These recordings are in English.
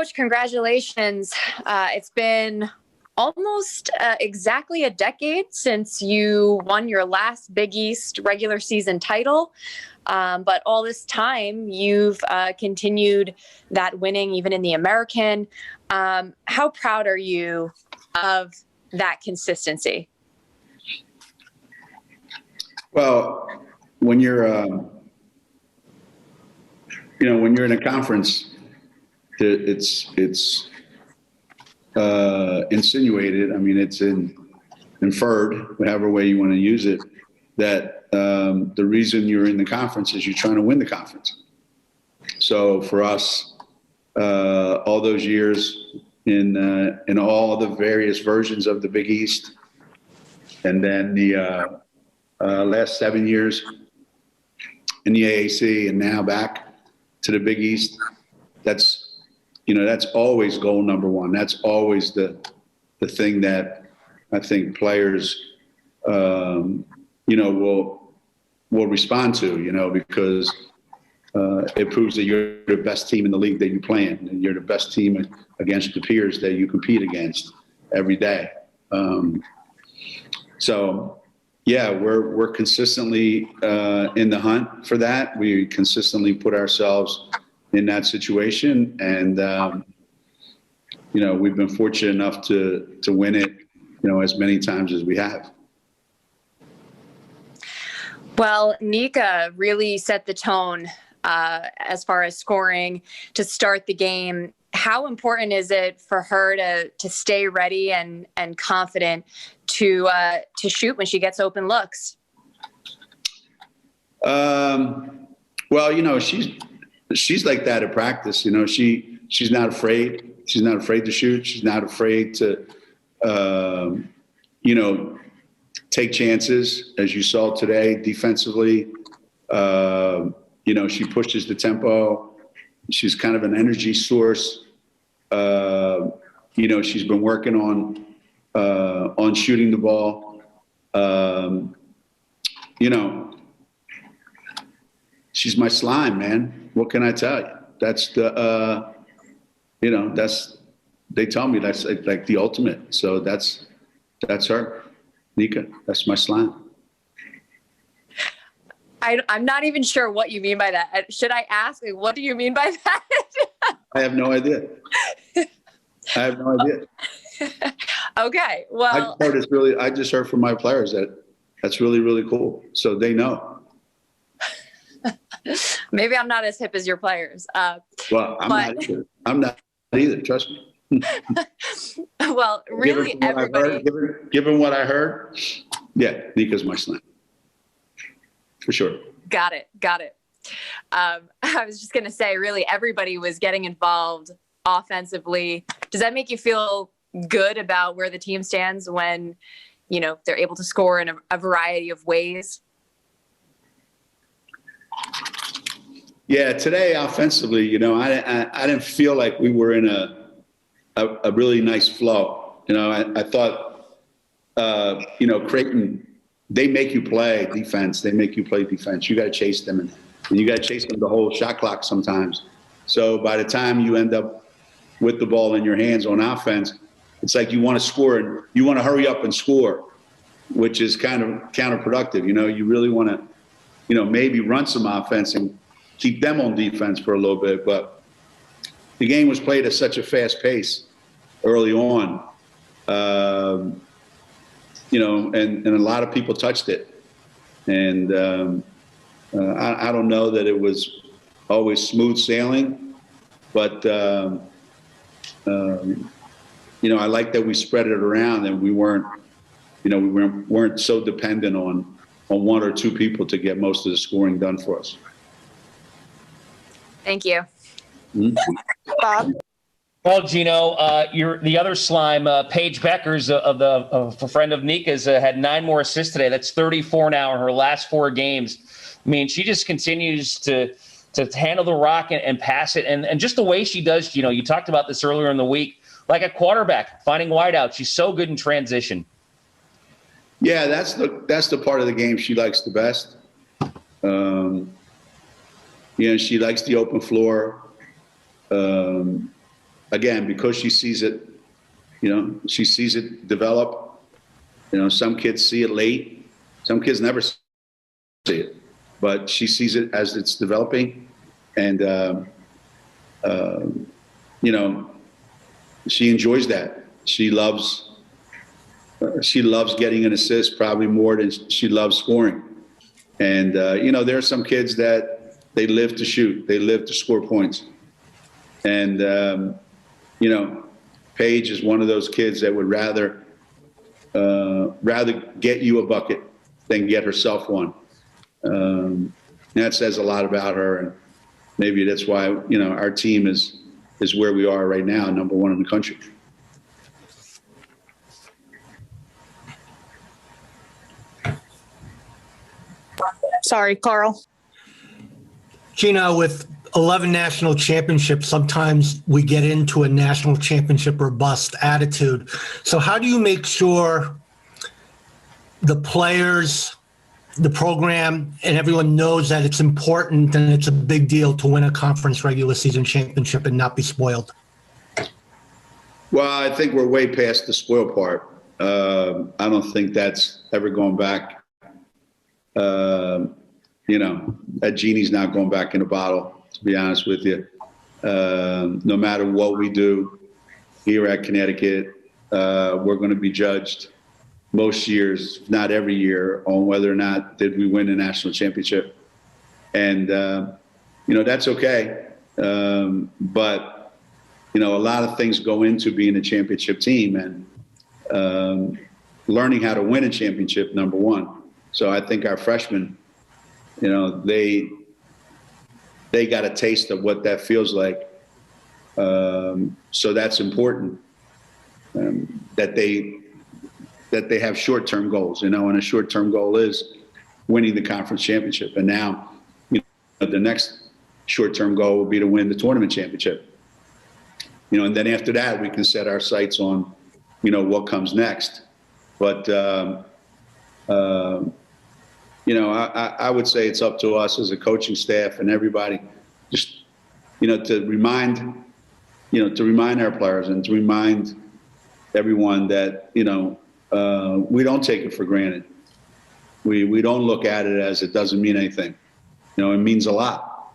Coach, congratulations. It's been almost exactly a decade since you won your last Big East regular season title. But all this time, you've continued that winning even in the American. How proud are you of that consistency? Well, when you're, when you're in a conference, it's insinuated. I mean, it's inferred, whatever way you want to use it, that the reason you're in the conference is you're trying to win the conference. So for us, all those years in all the various versions of the Big East, and then the last 7 years in the AAC, and now back to the Big East, that's always goal number one. That's always the thing that I think players, will respond to, because it proves that you're the best team in the league that you play in, and you're the best team against the peers that you compete against every day. So, yeah, we're consistently in the hunt for that. We consistently put ourselves in that situation, and we've been fortunate enough to win it, as many times as we have. Well, Nika really set the tone as far as scoring to start the game. How important is it for her to stay ready and confident to shoot when she gets open looks? Well, she's like that at practice. She's not afraid. She's not afraid to shoot. She's not afraid to, take chances, as you saw today defensively. She pushes the tempo. She's kind of an energy source. She's been working on shooting the ball. She's my slime, man. What can I tell you? That's they tell me that's like the ultimate. So that's her, Nika. That's my slime. I'm not even sure what you mean by that. Should I ask? What do you mean by that? I have no idea. Okay. Well, I just heard from my players that's really, really cool. So they know. Maybe I'm not as hip as your players. Well, I'm not either. Trust me. Well, really, everybody. Given what I heard, yeah, Nika's my slime. For sure. Got it. I was just going to say, really, everybody was getting involved offensively. Does that make you feel good about where the team stands when, they're able to score in a variety of ways? Yeah, today offensively, I didn't feel like we were in a really nice flow. I thought, Creighton, they make you play defense. They make you play defense. You got to chase them, and you got to chase them the whole shot clock sometimes. So by the time you end up with the ball in your hands on offense, it's like you want to score and you want to hurry up and score, which is kind of counterproductive. You really want to, maybe run some offense and keep them on defense for a little bit. But the game was played at such a fast pace early on. And a lot of people touched it. And I don't know that it was always smooth sailing, but, I like that we spread it around and we weren't so dependent on one or two people to get most of the scoring done for us. Thank you. Mm-hmm. Bob? Well, Geno, the other slime, Paige Bueckers, a friend of Nika's, had 9 more assists today. That's 34 now in her last 4 games. I mean, she just continues to handle the rock and pass it. And just the way she does, you talked about this earlier in the week, like a quarterback, finding wideouts. She's so good in transition. Yeah, that's the part of the game she likes the best. She likes the open floor. again, because she sees it, she sees it develop. Some kids see it late. Some kids never see it, but she sees it as it's developing. And, she enjoys that. She loves getting an assist probably more than she loves scoring. And, there are some kids that they live to shoot. They live to score points. And, Paige is one of those kids that would rather get you a bucket than get herself one. That says a lot about her. And maybe that's why, our team is where we are right now, number one in the country. Sorry, Carl. Geno, with 11 national championships, sometimes we get into a national championship or bust attitude. So how do you make sure the players, the program, and everyone knows that it's important and it's a big deal to win a conference regular season championship and not be spoiled? Well, I think we're way past the spoil part. I don't think that's ever going back. That genie's not going back in the bottle, to be honest with you. No matter what we do here at Connecticut, we're going to be judged most years, if not every year, on whether or not did we win a national championship. And, that's okay. But, a lot of things go into being a championship team, and learning how to win a championship, number one. So I think our freshmen, they got a taste of what that feels like. So that's important, that they have short-term goals, and a short-term goal is winning the conference championship. And now, the next short-term goal will be to win the tournament championship. And then after that, we can set our sights on, what comes next. But, I would say it's up to us as a coaching staff and everybody just, to remind our players and to remind everyone that, we don't take it for granted. We don't look at it as it doesn't mean anything. It means a lot.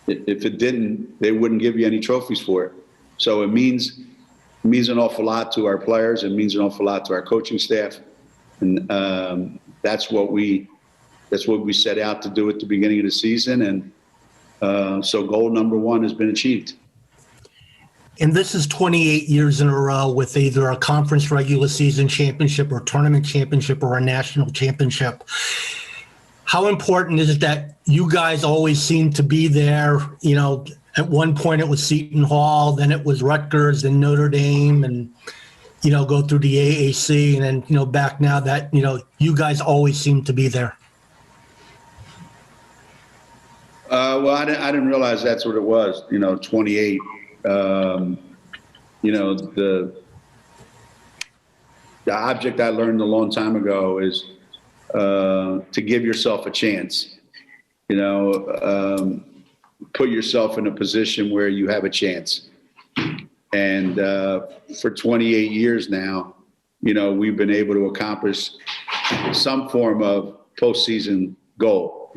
If it didn't, they wouldn't give you any trophies for it. So it means an awful lot to our players. It means an awful lot to our coaching staff. And that's what we set out to do at the beginning of the season. And so goal number one has been achieved. And this is 28 years in a row with either a conference regular season championship or tournament championship or a national championship. How important is it that you guys always seem to be there? At one point it was Seton Hall, then it was Rutgers and Notre Dame, and, go through the AAC, and then, back now that, you guys always seem to be there. Well, I didn't realize that's what it was, 28. The object I learned a long time ago is to give yourself a chance. Put yourself in a position where you have a chance. And for 28 years now, we've been able to accomplish some form of postseason goal.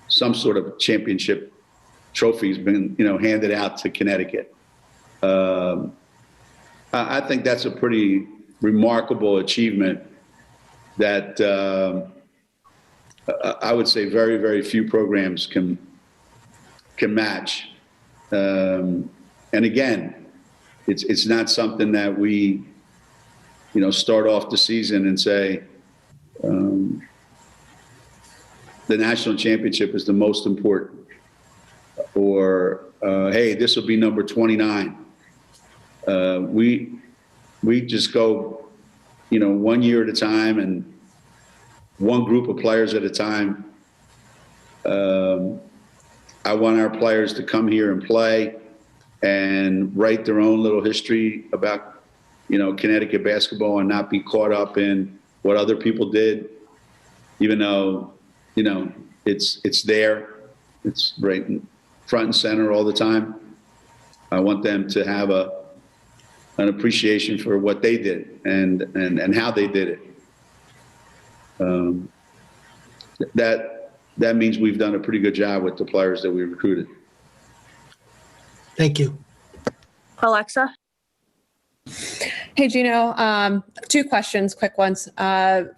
Some sort of championship trophy has been, handed out to Connecticut. I think that's a pretty remarkable achievement that I would say very, very few programs can match. And again, it's not something that we, start off the season and say, the national championship is the most important, or hey, this will be number 29. We just go, 1 year at a time and one group of players at a time. I want our players to come here and play and write their own little history about, Connecticut basketball and not be caught up in what other people did, even though, it's there. It's right. front and center all the time. I want them to have an appreciation for what they did and how they did it. That means we've done a pretty good job with the players that we recruited. Thank you. Alexa? Hey, Geno. Two questions, quick ones.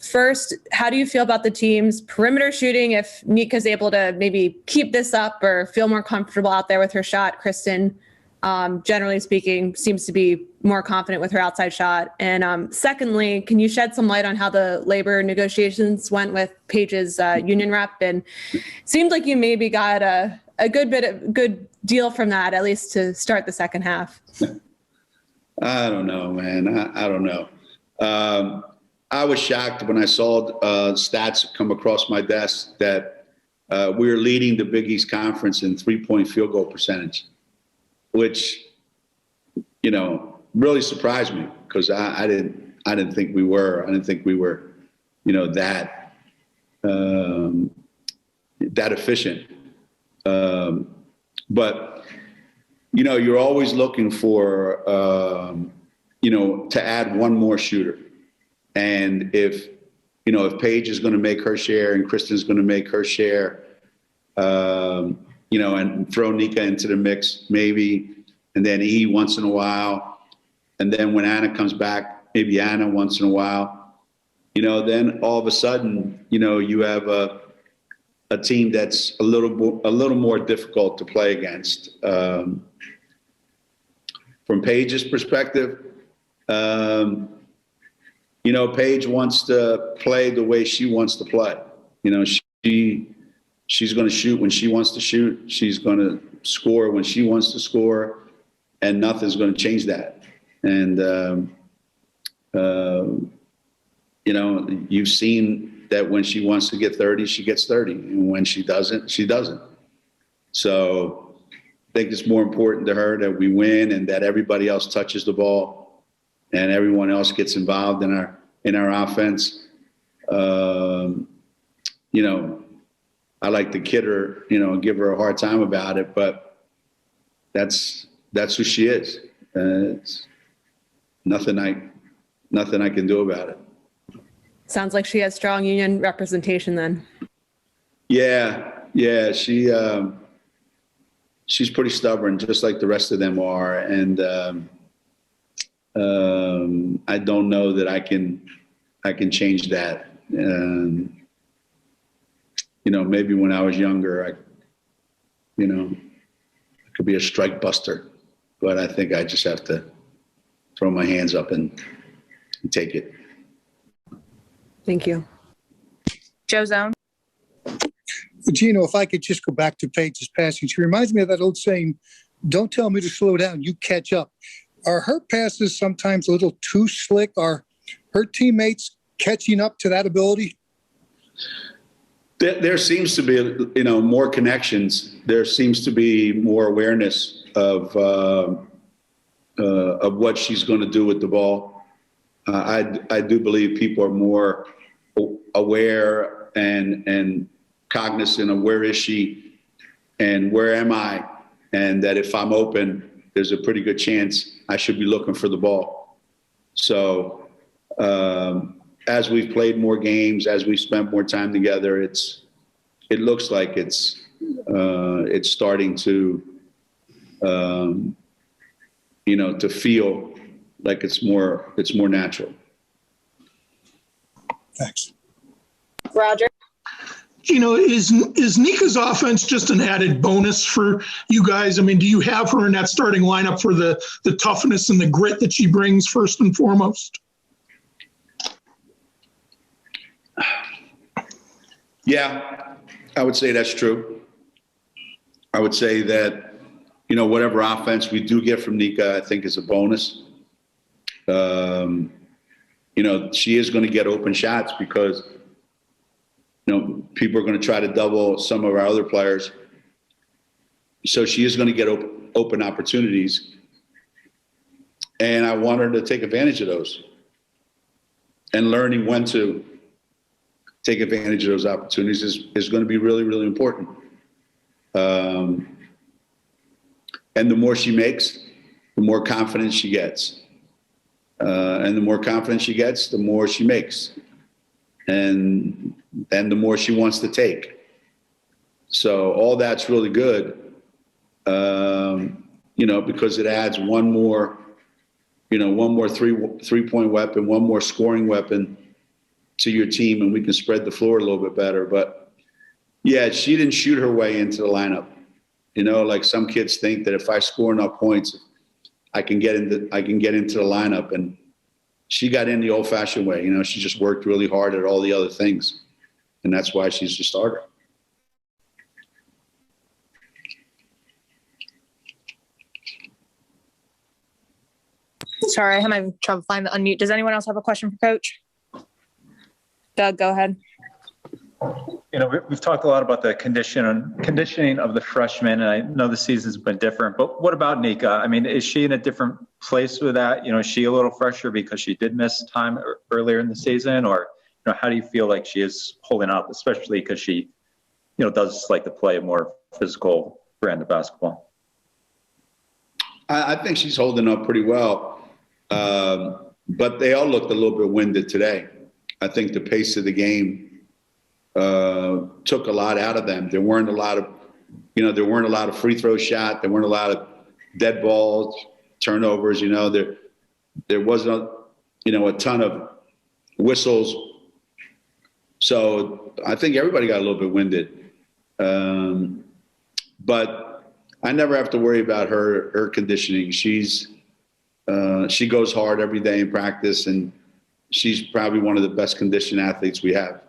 First, how do you feel about the team's perimeter shooting? If Nika's able to maybe keep this up or feel more comfortable out there with her shot, Kristen, generally speaking, seems to be more confident with her outside shot. And secondly, can you shed some light on how the labor negotiations went with Paige's union rep? And it seemed like you maybe got a good deal from that, at least to start the second half. I don't know, man. I don't know. I was shocked when I saw stats come across my desk that we were leading the Big East Conference in 3-point field goal percentage, which, really surprised me because I didn't think we were. I didn't think we were, that efficient. But you're always looking for, to add one more shooter. And if Paige is going to make her share and Kristen's going to make her share, and throw Nika into the mix, maybe, and then E once in a while. And then when Anna comes back, maybe Anna once in a while, then all of a sudden, you have a team that's a little more difficult to play against. From Paige's perspective, Paige wants to play the way she wants to play. She's going to shoot when she wants to shoot. She's going to score when she wants to score, and nothing's going to change that. And, you've seen that when she wants to get 30, she gets 30. And when she doesn't, she doesn't. So I think it's more important to her that we win and that everybody else touches the ball and everyone else gets involved in our offense. I like to kid her, give her a hard time about it, but that's who she is. It's nothing I can do about it. Sounds like she has strong union representation then. Yeah. She's pretty stubborn, just like the rest of them are. And I don't know that I can change that. Maybe when I was younger, I could be a strike buster, but I think I just have to throw my hands up and take it. Thank you. Joe Zone? Geno, if I could just go back to Paige's passing, she reminds me of that old saying, "Don't tell me to slow down, you catch up." Are her passes sometimes a little too slick? Are her teammates catching up to that ability? There seems to be, more connections. There seems to be more awareness of what she's going to do with the ball. I do believe people are more aware and cognizant of where is she and where am I, and that if I'm open, there's a pretty good chance I should be looking for the ball. So as we've played more games, as we've spent more time together, it looks like it's starting to to feel like it's more natural. Thanks. Roger? Is Nika's offense just an added bonus for you guys? I mean, do you have her in that starting lineup for the toughness and the grit that she brings first and foremost? Yeah, I would say that's true. I would say that, whatever offense we do get from Nika, I think is a bonus. She is going to get open shots because, people are going to try to double some of our other players. So she is going to get open opportunities. And I want her to take advantage of those. And learning when to take advantage of those opportunities is going to be really, really important. And the more she makes, the more confidence she gets. And the more confidence she gets, the more she makes. And the more she wants to take. So all that's really good, because it adds one more three-point weapon, one more scoring weapon to your team, and we can spread the floor a little bit better. But yeah, she didn't shoot her way into the lineup. Like some kids think that if I score enough points, I can get into the lineup. And she got in the old-fashioned way. She just worked really hard at all the other things, and that's why she's the starter. Sorry, I'm having trouble finding the unmute. Does anyone else have a question for Coach? Doug, go ahead. We've talked a lot about the conditioning of the freshmen, and I know the season's been different, but what about Nika? I mean, is she in a different place with that? Is she a little fresher because she did miss time earlier in the season, or how do you feel like she is holding up, especially because she, does like to play a more physical brand of basketball? I think she's holding up pretty well, but they all looked a little bit winded today. I think the pace of the game took a lot out of them. There weren't a lot of free throw shot. There weren't a lot of dead balls, turnovers. There wasn't a ton of whistles. So I think everybody got a little bit winded. But I never have to worry about her conditioning. She goes hard every day in practice, and she's probably one of the best conditioned athletes we have.